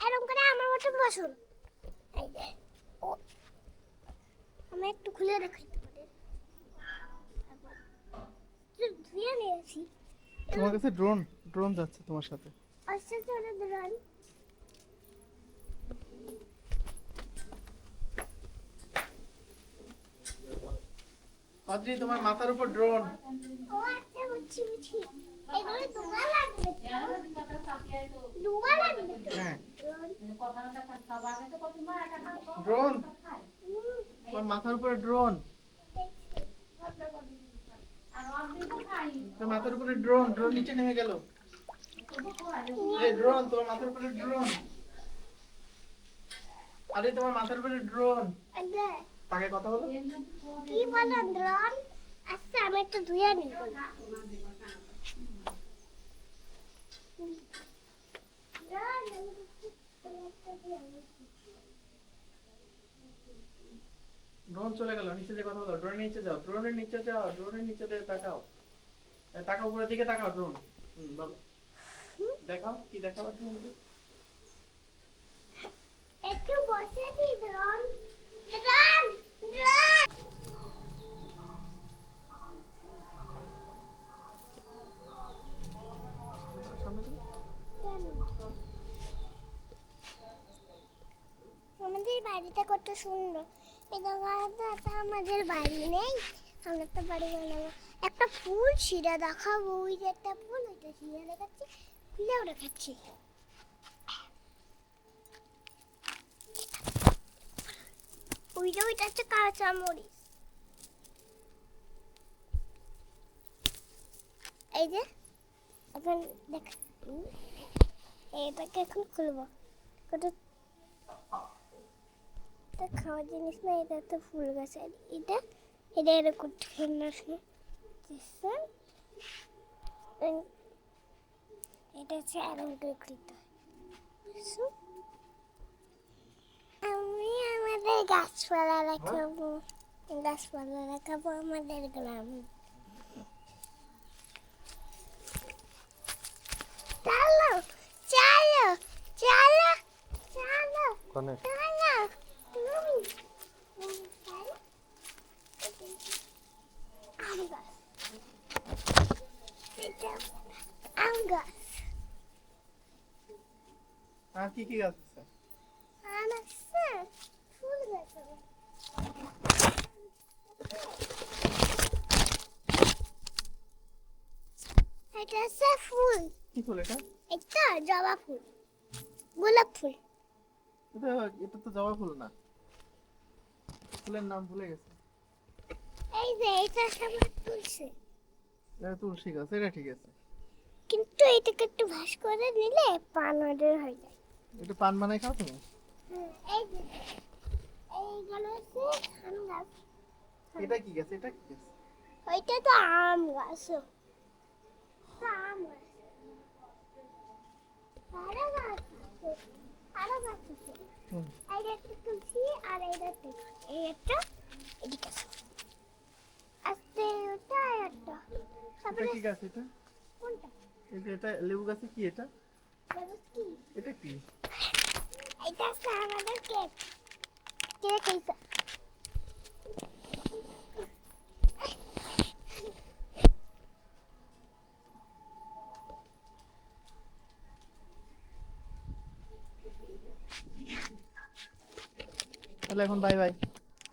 এরকম করে আমার মতন বসুন। এই যে আমি একটু খুলে দেখাই তোমাদের। ধুয়ে নিয়েছি। তোমার কাছে ড্রোন ড্রোন যাচ্ছে তোমার সাথে। আচ্ছা চলে দিলাম। অদ্রি তোমার মাথার উপর ড্রোন। ও আচ্ছা বুঝছি। এগুলো তোমার লাগবে। দুবার লাগবে। হ্যাঁ ড্রোন, তোমার মাথার উপরে ড্রোন। তোমার মাথার উপরে ড্রোন, ড্রোন নিচে নেমে গেল। এই ড্রোন তোমার মাথার উপরে ড্রোন। আরে তোমার মাথার উপরে ড্রোন। তাকে কথা বলো। কি বলো ড্রোন? আচ্ছা আমি একটু ধুয়ে নিব। ড্রোন চলে গেল, নিচে যে কথা বলো। ড্রোনের নিচে যাও, ড্রোনের নিচে যাও, ড্রোনের নিচে দিয়ে তাকাও। তাকাও উপরের দিকে তাকাও ড্রোন। বলো দেখাও কি দেখাও তুমি। একটু বসে দি ড্রোন। ড্রোন ড্রোন সামনে তো আমাদের বাড়িটা কত সুন্দর। এই জায়গাটা আমাদের বাড়ি নেই। আমরা একটা বাড়ি বানাবো। একটা ফুল ছিঁড়ে দেখাবো। ওই যে একটা ফুল, ওইটা ছিঁড়ে দেখাচ্ছি, খুলেও দেখাচ্ছি। ওইটা হচ্ছে কাঁচামরিচ। এই যে এখন দেখ, এটাকে এখন খুলবো। এটা খাওয়ার জিনিস না, এটা একটা ফুল গাছ। আর এটা এটা এরকম ঠান্ডার সময় এটা হচ্ছে এরকম করে খুলতে হয়। আমি আমাদের গাছপালা দেখাবো। গাছপালা দেখাবো আমাদের গ্রামে। চলো চলো চলো চলো কোনে চলো তুমি আম গাছ। এটা আম গাছ। আর কি কি গাছ আছে? আম আছে, ফুল গাছ আছে। এটা হচ্ছে ফুল। কি ফুল এটা? এটা জবা ফুল, গোলাপ ফুল। এটা এটা তো জবা ফুল না, ফুলের নাম ভুলে গেছে। এই যে এটা সবার তুলছে, এটা তুলসী গাছ, এটা ঠিক আছে। কিন্তু এটাকে একটু ভাস করে নিলে পান অর্ডার হয়ে যায়। এটা পান বানাই খাও তুমি? এই যে এইগুলো হচ্ছে আম গাছ। এটা কি গাছ? এটা কি গাছ? ওইটা তো আম গাছ। আম গাছ আরো গাছ আছে, আরো গাছ আছে। হুম। এই একটা তুলসী আর এইটা এই একটা এদিকে আছে। আস্তে ওটা আর একটা। এটা তারপরে কি গাছ এটা? কোনটা এই যে এটা লেবু গাছে কি এটা? লেবুস কি? এটা কি? এটা হচ্ছে আমাদের কেক। কেক এইটা। তাহলে এখন বাই বাই।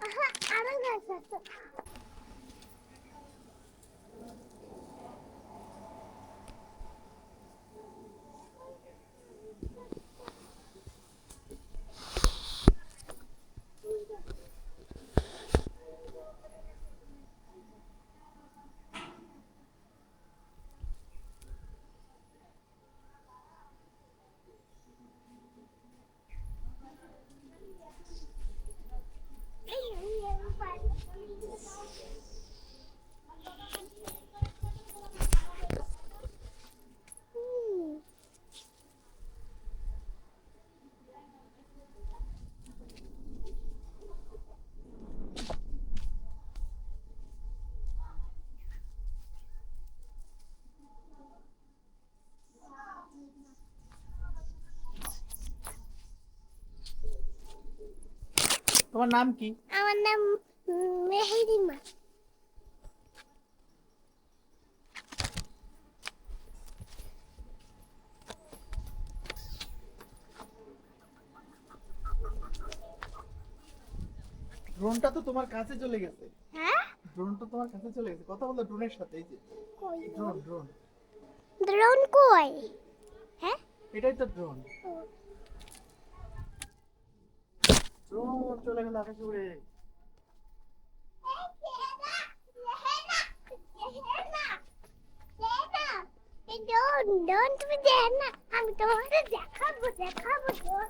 আহা, আরো গাছ আছে। তোমার নাম কি? আমার নাম মেহেরিমা। ড্রোনটা তো তোমার কাছে চলে গেছে। হ্যাঁ, ড্রোন তো তোমার কাছে চলে গেছে, কথা বলো ড্রোনের সাথে। এই যে কই ড্রোন ড্রোন, ড্রোন কই? হ্যাঁ, এটাই তো ড্রোন। ও, ড্রোন চলে গেল আকাশে উড়ে। ড্রোন ড্রোন তুমি দেখ না, আমি তোমাকে দেখাবো দেখাবো ড্রোন।